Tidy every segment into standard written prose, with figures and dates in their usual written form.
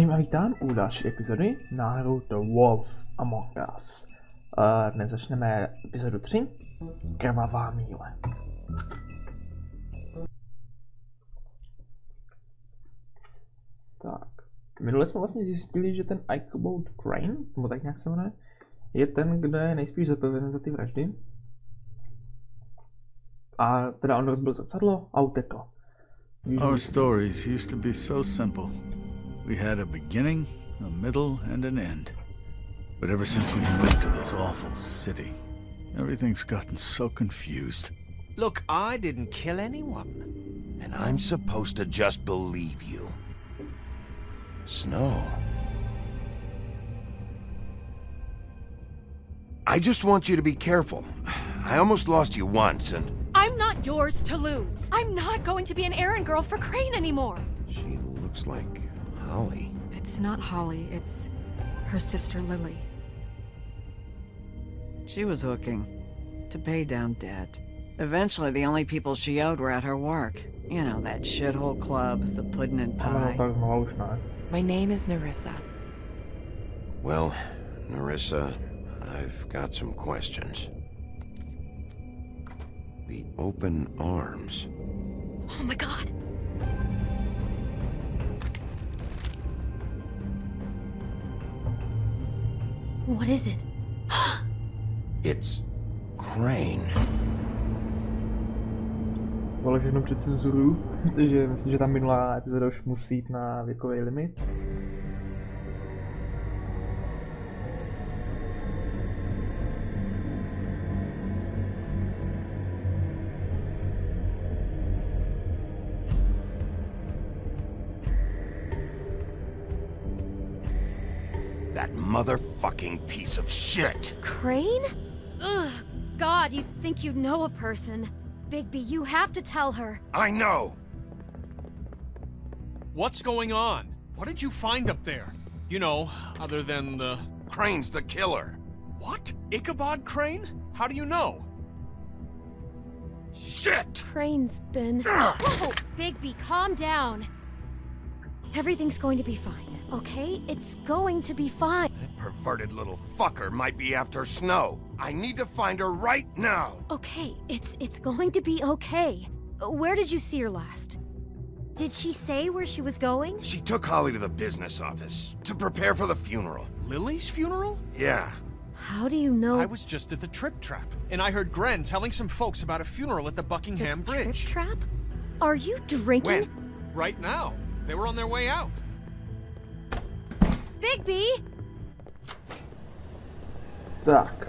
Zdravím a vítám u další epizody na The Wolf Among Us. Dnes začneme epizodu 3, krvavá míle. Tak, minule jsme vlastně zjistili, že ten Ichaboda Cranea, nebo tak nějak se jmenuje, je ten, kdo je nejspíš zodpovědný za ty vraždy. A teda on rozbil zrcadlo a utekl. Our stories used to be so simple. We had a beginning, a middle, and an end. But ever since we moved to this awful city, everything's gotten so confused. Look, I didn't kill anyone. And I'm supposed to just believe you. Snow. I just want you to be careful. I almost lost you once, and... I'm not yours to lose. I'm not going to be an errand girl for Crane anymore. She looks like Holly. It's not Holly, it's her sister Lily. She was hooking to pay down debt. Eventually, the only people she owed were at her work. You know, that shithole club, the pudding and pie. My name is Nerissa. Well, Nerissa, I've got some questions. The open arms. Oh my god. What is it? It's Crane. Vole všechno před cenzuru, protože myslím, že ta minulá epizoda už musí jít na věkový limit. That motherfucking piece of shit! Crane? Ugh, God, you think you know a person. Bigby, you have to tell her. I know! What's going on? What did you find up there? You know, other than the... Crane's the killer. What? Ichabod Crane? How do you know? Shit! Crane's been... Whoa! Bigby, calm down. Everything's going to be fine, okay? It's going to be fine. That perverted little fucker might be after Snow. I need to find her right now. Okay, it's going to be okay. Where did you see her last? Did she say where she was going? She took Holly to the business office to prepare for the funeral. Lily's funeral? Yeah. How do you know? I was just at the Trip Trap, and I heard Gren telling some folks about a funeral at the Buckingham Bridge. Trip trap? Are you drinking? When? Right now. They were on their way out. Bigby! Tak.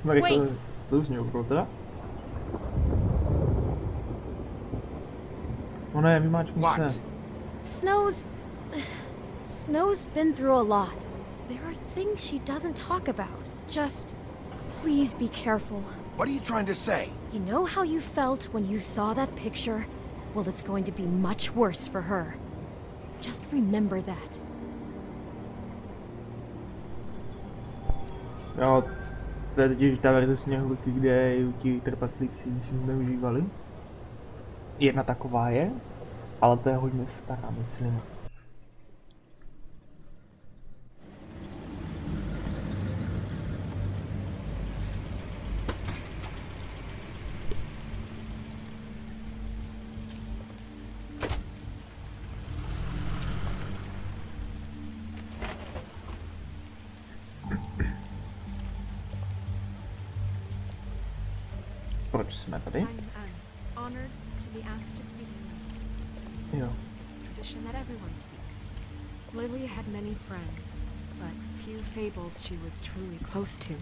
Wait. To už měl teda. No ne, vymáčkni se. Snow's been through a lot. There are things she doesn't talk about. Just, please be careful. What are you trying to say? You know how you felt when you saw that picture? Well, it's going to be much worse for her. Just remember that. Jo, to je totiž ta verze sněhovky, kde ti trpaslíci myslím neužívali. Jedna taková je, ale to je hodně stará, myslím. Proč jsme tady? I'm honored to be asked to speak to you. Jo. It's tradition that everyone speak. Lily had many friends, but few fables she was truly close to.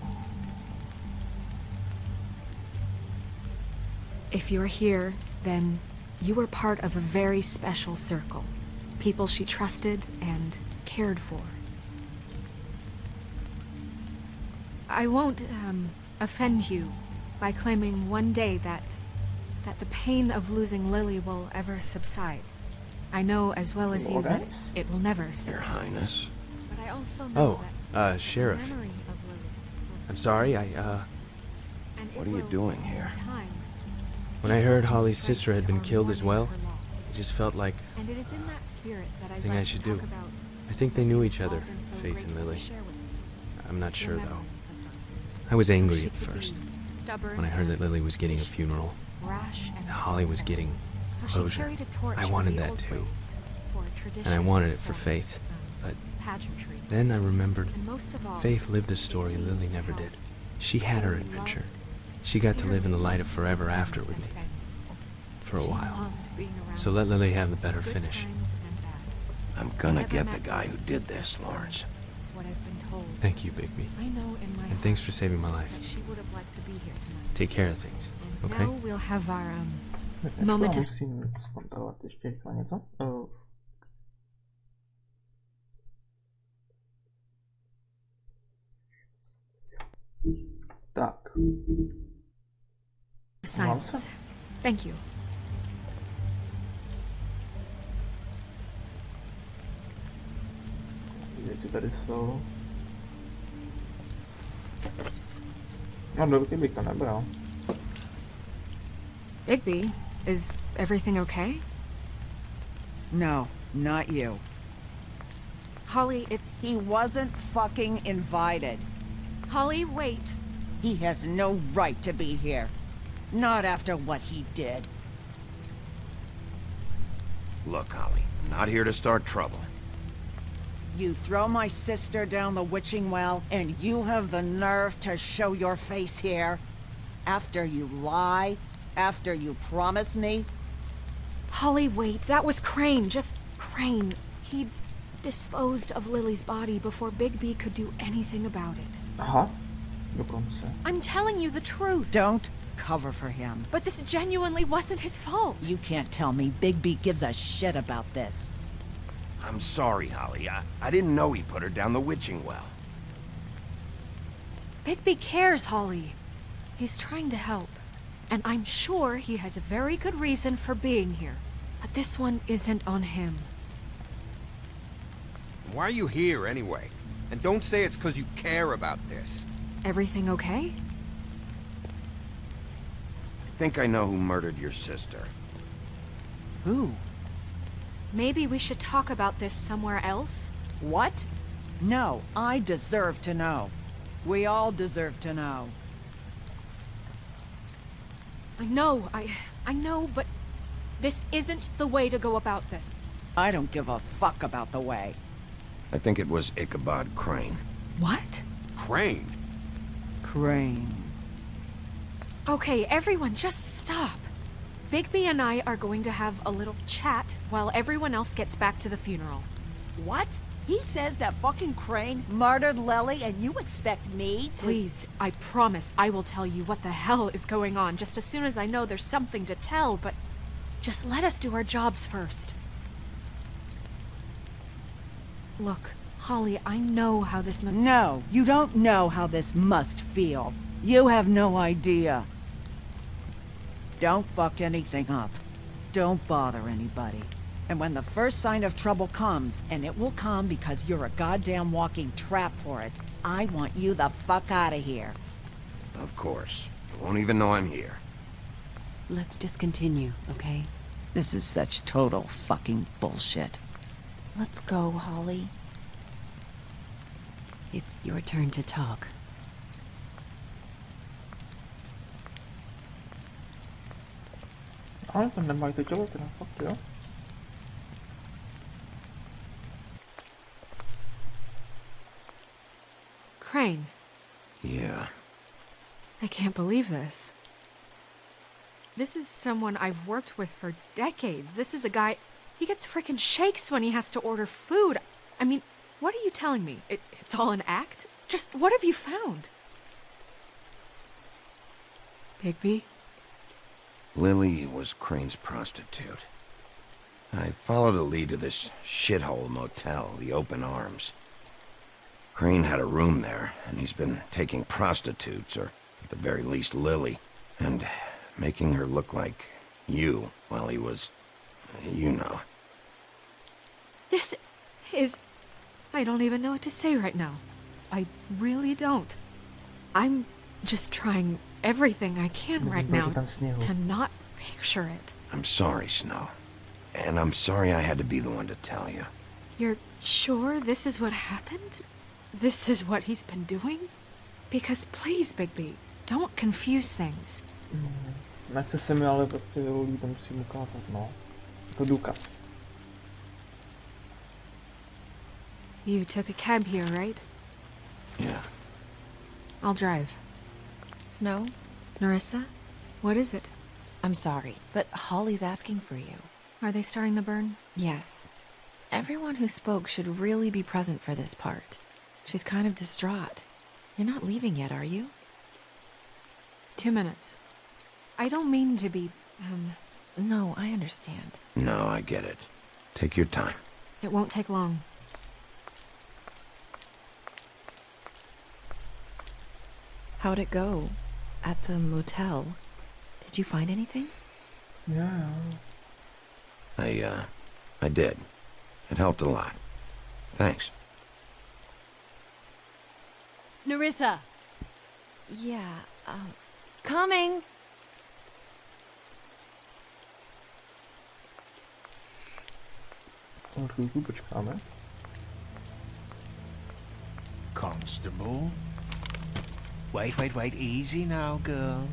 If you're here, then you were part of a very special circle. People she trusted and cared for. I won't offend you by claiming one day that the pain of losing Lily will ever subside. I know as well as you that it will never Your subside. Highness. But I also know that Sheriff. the memory of Lily will I'm sorry, and What it are you will, doing here? over time, when I heard Holly's strike sister had been our killed as well, mourning of her loss. it just felt like And it is in that spirit that thing I like should to talk do. about I think they knew each other, Faith and Lily. I'm not sure, though. I was angry at first, when I heard that Lily was getting a funeral, and Holly was getting closure. I wanted that too, and I wanted it for Faith, but then I remembered Faith lived a story Lily never did. She had her adventure. She got to live in the light of forever after with me. For a while. So let Lily have the better finish. I'm gonna get the guy who did this, Lawrence. Thank you, Bigby. And thanks for saving my life. Take care of things, okay? Now we'll have our Moment moment of musím zkontrolovat ještě rychle něco. Tak. silence. Thank you. Věci tady jsou. No dobře bych to nebral. Bigby, is everything okay? No, not you. Holly, it's... He wasn't fucking invited. Holly, wait. He has no right to be here. Not after what he did. Look, Holly, I'm not here to start trouble. You throw my sister down the witching well, and you have the nerve to show your face here? After you lie? After you promise me? Holly, wait. That was Crane. Just Crane. He disposed of Lily's body before Bigby could do anything about it. Aha, dokonce. I'm telling you the truth. Don't cover for him. But this genuinely wasn't his fault. You can't tell me Bigby gives a shit about this. I'm sorry, Holly. I didn't know he put her down the witching well. Bigby cares, Holly. He's trying to help. And I'm sure he has a very good reason for being here. But this one isn't on him. Why are you here, anyway? And don't say it's because you care about this. Everything okay? I think I know who murdered your sister. Who? Maybe we should talk about this somewhere else? What? No, I deserve to know. We all deserve to know. I know, but this isn't the way to go about this. I don't give a fuck about the way. I think it was Ichaboda Cranea. What? Crane? Crane. Okay, everyone, just stop. Bigby and I are going to have a little chat while everyone else gets back to the funeral. What? He says that fucking Crane murdered Lily and you expect me to— Please, I promise I will tell you what the hell is going on just as soon as I know there's something to tell, but just let us do our jobs first. Look, Holly, I know how this must— No, you don't know how this must feel. You have no idea. Don't fuck anything up. Don't bother anybody. And when the first sign of trouble comes, and it will come because you're a goddamn walking trap for it, I want you the fuck out of here. Of course. You won't even know I'm here. Let's just continue, okay? This is such total fucking bullshit. Let's go, Holly. It's your turn to talk. Ale to nemají to tělo teda, fakt jo. Crane. Yeah. I can't believe this. This is someone I've worked with for decades. This is a guy... He gets frickin' shakes when he has to order food. I mean, what are you telling me? It's all an act? Just what have you found? Bigby? Lily was Crane's prostitute. I followed a lead to this shithole motel, the Open Arms. Crane had a room there, and he's been taking prostitutes, or at the very least Lily, and making her look like you while he was, you know. This is... I don't even know what to say right now. I really don't. I'm just trying everything I can right now to not picture it. I'm sorry, Snow. And I'm sorry I had to be the one to tell you. You're sure this is what happened? This is what he's been doing? Because please, Bigby, don't confuse things. Nechce se mi, ale prostě Lily to musím ukázat, no. Jako důkaz. You took a cab here, right? Yeah. I'll drive. Snow? Narissa? What is it? I'm sorry, but Holly's asking for you. Are they starting the burn? Yes. Everyone who spoke should really be present for this part. She's kind of distraught. You're not leaving yet, are you? 2 minutes. I don't mean to be, No, I understand. No, I get it. Take your time. It won't take long. How'd it go? At the motel? Did you find anything? Yeah. I did. It helped a lot. Thanks. Narissa! Yeah, Coming! Chvilku počkáme. Constable? Wait, easy now, girl.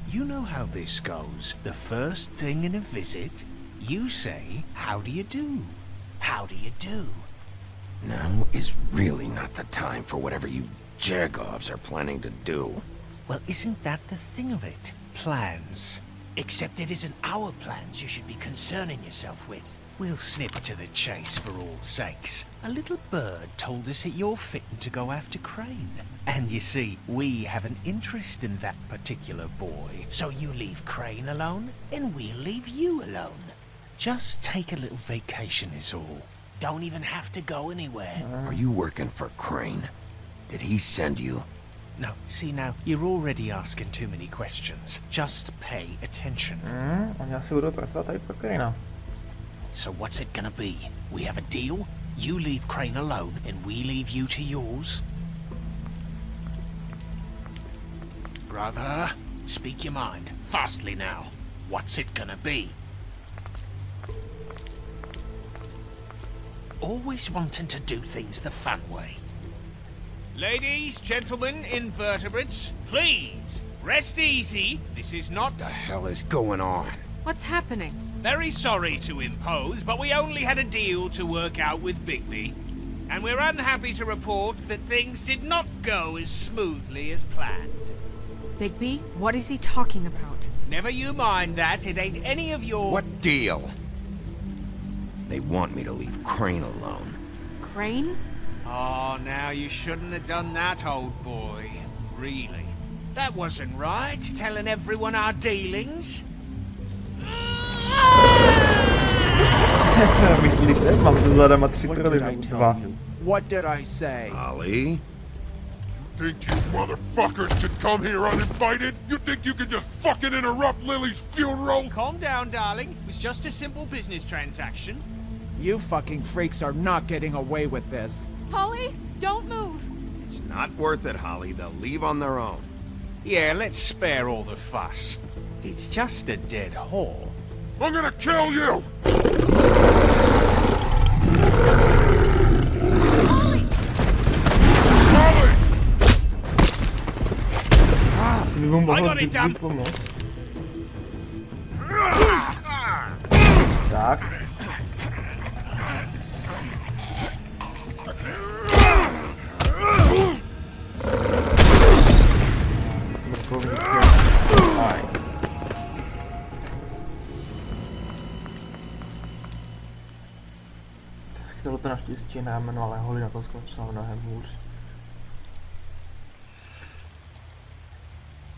You know how this goes. The first thing in a visit, you say, how do you do? How do you do? Now is really not the time for whatever you Jergovs are planning to do. Well, isn't that the thing of it? Plans. Except it isn't our plans you should be concerning yourself with. We'll snip to the chase for all sakes. A little bird told us that you're fitting to go after Crane. And you see, we have an interest in that particular boy. So you leave Crane alone, and we'll leave you alone. Just take a little vacation is all. Don't even have to go anywhere. Are you working for Crane? Did he send you? No, see now, you're already asking too many questions. Just pay attention. Já si budu pracovat tady pro Crana. So what's it gonna be? We have a deal? You leave Crane alone, and we leave you to yours? Brother, speak your mind. Fastly now. What's it gonna be? Always wanting to do things the fun way. Ladies, gentlemen, invertebrates, please, rest easy. This is not... What the hell is going on? What's happening? Very sorry to impose, but we only had a deal to work out with Bigby. And we're unhappy to report that things did not go as smoothly as planned. Bigby, what is he talking about? Never you mind that, it ain't any of your... What deal? They want me to leave Crane alone. Crane? Oh, now you shouldn't have done that, old boy. Really. That wasn't right, telling everyone our dealings. Myslíte? Mám se zadama 3 krvy, 2. What did I say? Ollie? Think you motherfuckers could come here uninvited? You think you can just fucking interrupt Lily's funeral? Calm down, darling. It was just a simple business transaction. You fucking freaks are not getting away with this. Holly, don't move! It's not worth it, Holly. They'll leave on their own. Yeah, let's spare all the fuss. It's just a dead whore. I'm gonna kill you! Holly! I got it done. Tak. Stalo to naštěstí nájmeno, ale Holly na to skončila mnohem hůř.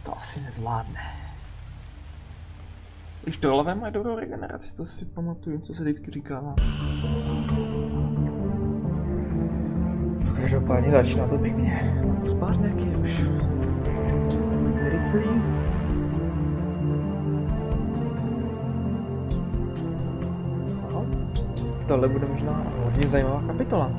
To asi nezvládne. Když trolové mají dobrou regeneraci, to si pamatuju, co se vždycky říkává. Každopádně začíná to pěkně. Spárněk je už rychlý. Aha. Tohle bude možná hodně zajímavá kapitola.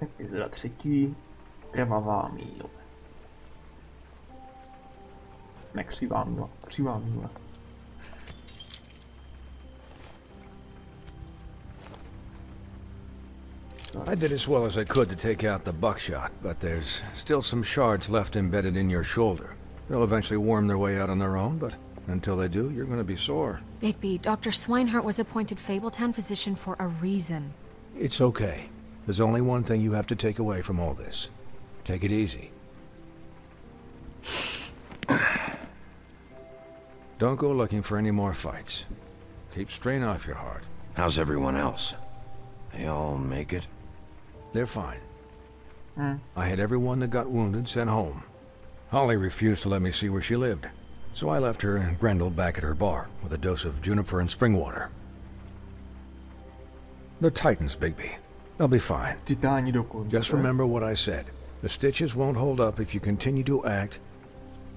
Epizoda 3. Krvavá míle. Ne, křivá míle. Křivá míle. I did as well as I could to take out the buckshot, but there's still some shards left embedded in your shoulder. They'll eventually worm their way out on their own, but until they do, you're going to be sore. Bigby, Dr. Swinehart was appointed Fabletown physician for a reason. It's okay. There's only one thing you have to take away from all this. Take it easy. Don't go looking for any more fights. Keep strain off your heart. How's everyone else? They all make it? They're fine. I had everyone that got wounded sent home. Holly refused to let me see where she lived, so I left her and Grendel back at her bar with a dose of juniper and spring water. They're Titans, Bigby. They'll be fine. Just remember what I said. The stitches won't hold up if you continue to act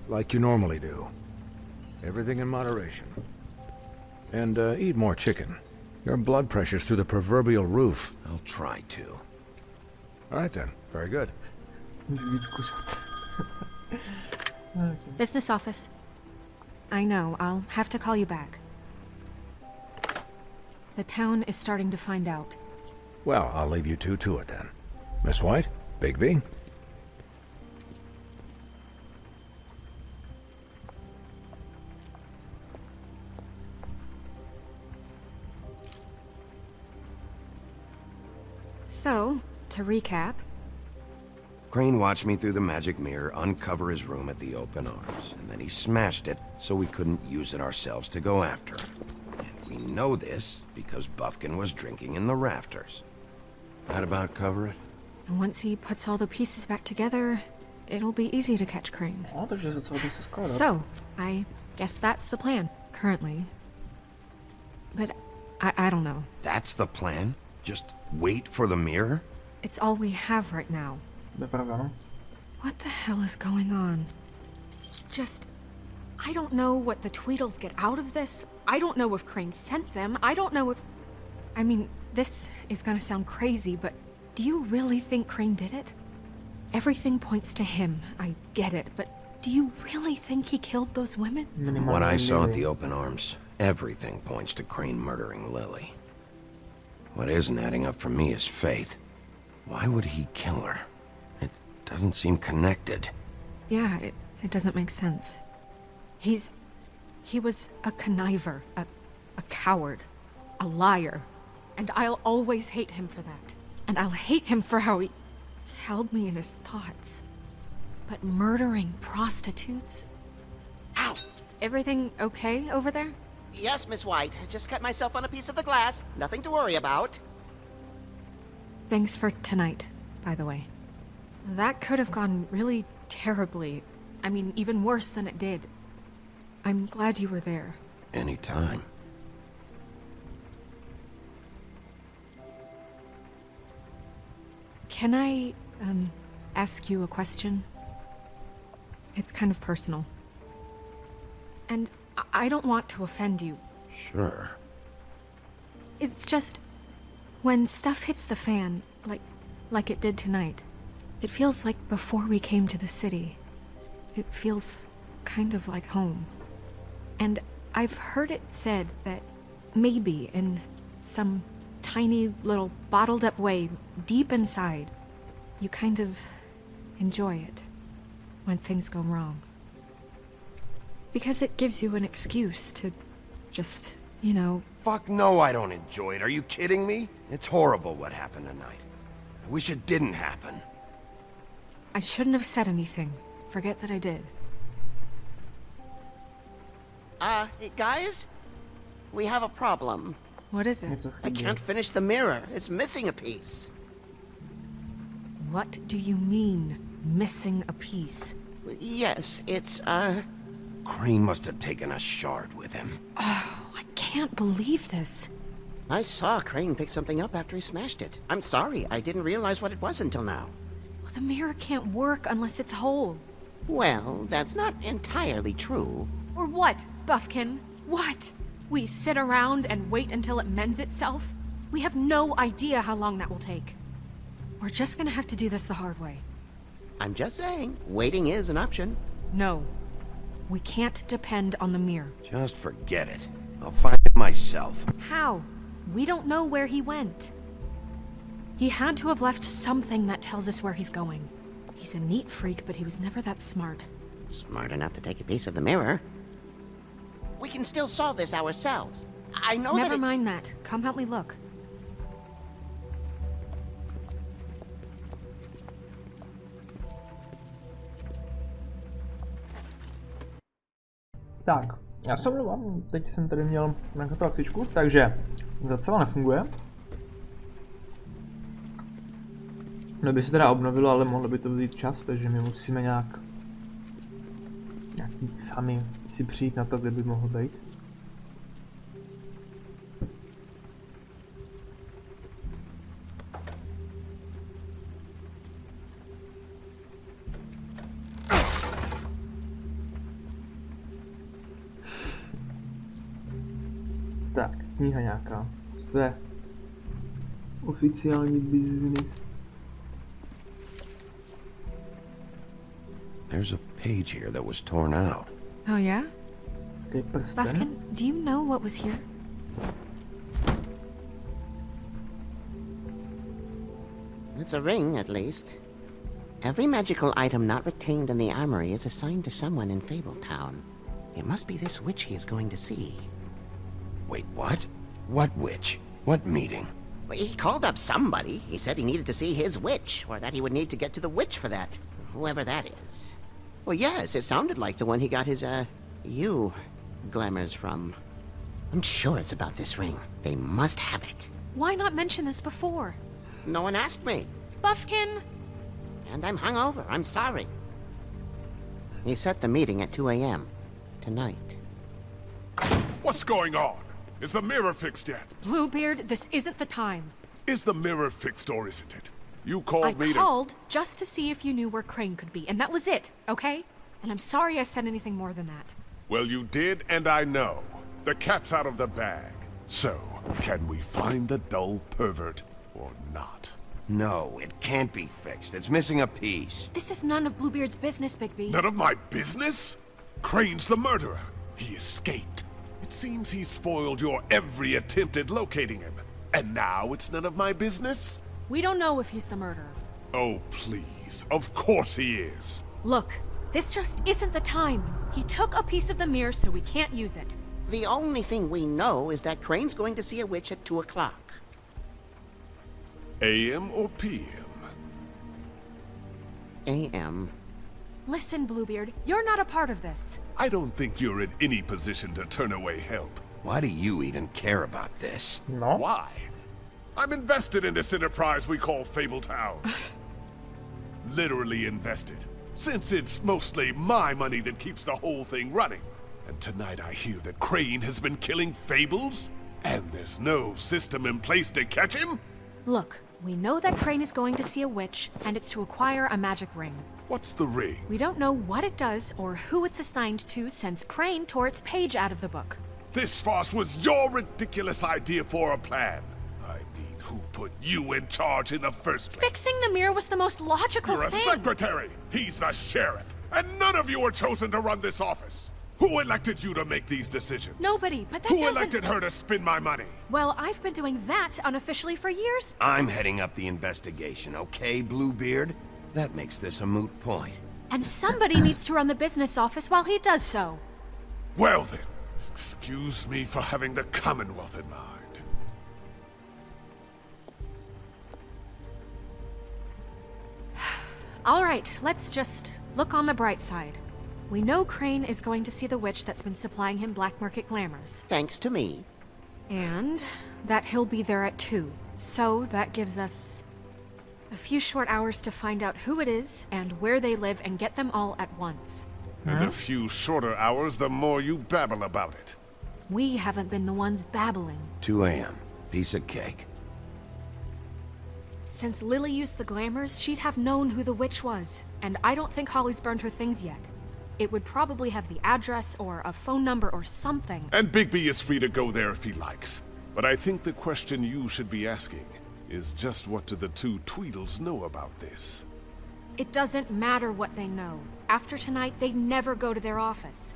like you normally do. Everything in moderation. And eat more chicken. Your blood pressure's through the proverbial roof. I'll try to. All right then. Very good. Business office. I know, I'll have to call you back. The town is starting to find out. Well, I'll leave you two to it then. Miss White, Bigby. So, to recap... Crane watched me through the magic mirror uncover his room at the open arms, and then he smashed it so we couldn't use it ourselves to go after him. And we know this because Buffkin was drinking in the rafters. That about cover it? And once he puts all the pieces back together, it'll be easy to catch Crane. So, I guess that's the plan, currently. But I don't know. That's the plan? Just wait for the mirror? It's all we have right now. What the hell is going on? I don't know what the Tweedles get out of this. I don't know if Crane sent them. I don't know if... I mean, this is gonna sound crazy, but do you really think Crane did it? Everything points to him, I get it, but do you really think he killed those women? From what I saw at the open arms, everything points to Crane murdering Lily. What isn't adding up for me is Faith. Why would he kill her? It doesn't seem connected. Yeah, it doesn't make sense. He was a conniver, a coward, a liar, and I'll always hate him for that. And I'll hate him for how he held me in his thoughts. But murdering prostitutes? Ow! Everything okay over there? Yes, Miss White. I just cut myself on a piece of the glass. Nothing to worry about. Thanks for tonight, by the way. That could have gone really terribly. I mean, even worse than it did. I'm glad you were there. Anytime. Can I, ask you a question? It's kind of personal. And I don't want to offend you. Sure. It's just... when stuff hits the fan, like it did tonight, it feels like before we came to the city. It feels kind of like home. And I've heard it said that maybe in some tiny little bottled up way deep inside, you kind of enjoy it when things go wrong. Because it gives you an excuse to just, you know... Fuck no, I don't enjoy it. Are you kidding me? It's horrible what happened tonight. I wish it didn't happen. I shouldn't have said anything. Forget that I did. Guys? We have a problem. What is it? I can't finish the mirror. It's missing a piece. What do you mean, missing a piece? Yes, it's, Crane must have taken a shard with him. Oh, I can't believe this. I saw Crane pick something up after he smashed it. I'm sorry, I didn't realize what it was until now. Well, the mirror can't work unless it's whole. Well, that's not entirely true. Or what, Buffkin? What? We sit around and wait until it mends itself? We have no idea how long that will take. We're just gonna have to do this the hard way. I'm just saying, waiting is an option. No. We can't depend on the mirror. Just forget it. I'll find it myself. How? We don't know where he went. He had to have left something that tells us where he's going. He's a neat freak, but he was never that smart. Smart enough to take a piece of the mirror. We can still solve this ourselves. I know Never mind that. Come help me look. Tak, já se omlouvám, teď jsem tady měl nějakou aktičku, takže zrcadlo nefunguje. No by se teda obnovilo, ale mohlo by to vzít čas, takže my musíme nějaký sami si přijít na to, kde by mohl být. Tak, kniha nějaká. To je oficiální business. There's a page here that was torn out. Oh yeah? Okay, Buffkin, do you know what was here? It's a ring, at least. Every magical item not retained in the armory is assigned to someone in Fabletown. It must be this witch he is going to see. Wait, what? What witch? What meeting? Well, he called up somebody. He said he needed to see his witch, or that he would need to get to the witch for that. Whoever that is. Well, yes, it sounded like the one he got his, glamours from. I'm sure it's about this ring. They must have it. Why not mention this before? No one asked me. Buffkin! And I'm hungover. I'm sorry. He set the meeting at 2 a.m. tonight. What's going on? Is the mirror fixed yet? Bluebeard, this isn't the time. Is the mirror fixed or isn't it? You called me to... I called just to see if you knew where Crane could be, and that was it, okay? And I'm sorry I said anything more than that. Well, you did, and I know. The cat's out of the bag. So, can we find the dull pervert or not? No, it can't be fixed. It's missing a piece. This is none of Bluebeard's business, Bigby. None of my business? Crane's the murderer. He escaped. It seems he spoiled your every attempt at locating him. And now it's none of my business? We don't know if he's the murderer. Oh, please. Of course he is. Look, this just isn't the time. He took a piece of the mirror, so we can't use it. The only thing we know is that Crane's going to see a witch at 2 o'clock. AM or PM? AM. Listen, Bluebeard, you're not a part of this. I don't think you're in any position to turn away help. Why do you even care about this? No. Why? I'm invested in this enterprise we call Fabletown. Literally invested. Since it's mostly my money that keeps the whole thing running. And tonight I hear that Crane has been killing fables? And there's no system in place to catch him? Look, we know that Crane is going to see a witch, and it's to acquire a magic ring. What's the ring? We don't know what it does or who it's assigned to since Crane tore its page out of the book. This farce was your ridiculous idea for a plan. I mean, who put you in charge in the first place? Fixing the mirror was the most logical You're a thing. secretary! He's the sheriff! And none of you were chosen to run this office! Who elected you to make these decisions? Nobody, but that Who doesn't... elected her to spend my money? Well, I've been doing that unofficially for years. I'm heading up the investigation, okay, Bluebeard? That makes this a moot point. And somebody needs to run the business office while he does so. Well then, excuse me for having the Commonwealth in mind. All right, let's just look on the bright side. We know Crane is going to see the witch that's been supplying him black market glamours. Thanks to me. And that he'll be there at 2. So that gives us a few short hours to find out who it is and where they live and get them all at once. And a few shorter hours the more you babble about it. We haven't been the ones babbling. 2 a.m. Piece of cake. Since Lily used the glamours, she'd have known who the witch was. And I don't think Holly's burned her things yet. It would probably have the address or a phone number or something. And Bigby is free to go there if he likes. But I think the question you should be asking is just what do the two Tweedles know about this? It doesn't matter what they know. After tonight, they never go to their office.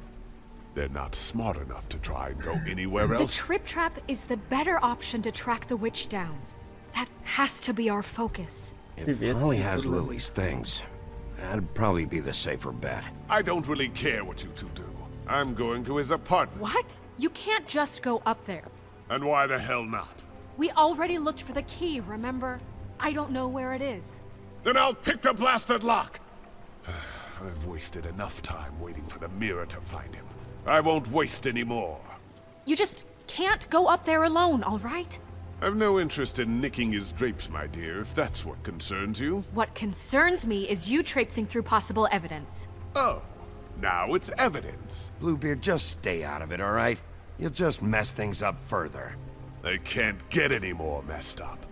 They're not smart enough to try and go anywhere else. The trip trap is the better option to track the witch down. That has to be our focus. If Holly has Lily's things, that'd probably be the safer bet. I don't really care what you two do. I'm going to his apartment. What? You can't just go up there. And why the hell not? We already looked for the key, remember? I don't know where it is. Then I'll pick the blasted lock! I've wasted enough time waiting for the mirror to find him. I won't waste any more. You just can't go up there alone, all right? I've no interest in nicking his drapes, my dear, if that's what concerns you. What concerns me is you traipsing through possible evidence. Oh, now it's evidence. Bluebeard, just stay out of it, all right? You'll just mess things up further. They can't get any more messed up.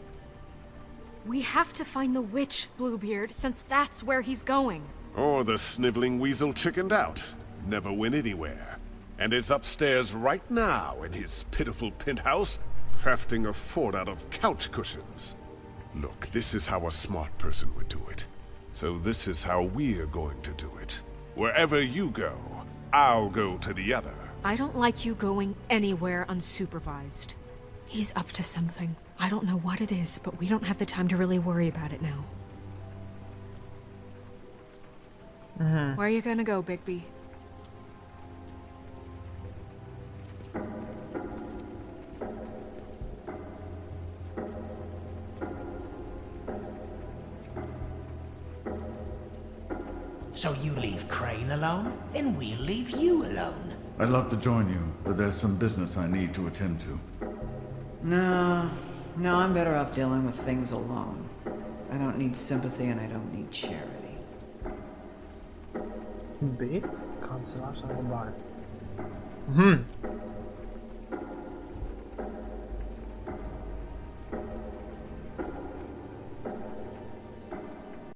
We have to find the witch, Bluebeard, since that's where he's going. Or the sniveling weasel chickened out. Never went anywhere. And is upstairs right now in his pitiful penthouse, crafting a fort out of couch cushions. Look, this is how a smart person would do it. So this is how we're going to do it. Wherever you go, I'll go to the other. I don't like you going anywhere unsupervised. He's up to something. I don't know what it is, but we don't have the time to really worry about it now. Where are you gonna go, Bigby? So you leave Crane alone, and we'll leave you alone. I'd love to join you, but there's some business I need to attend to. No, I'm better off dealing with things alone. I don't need sympathy and I don't need charity. Byt? Kancelář nebo bar?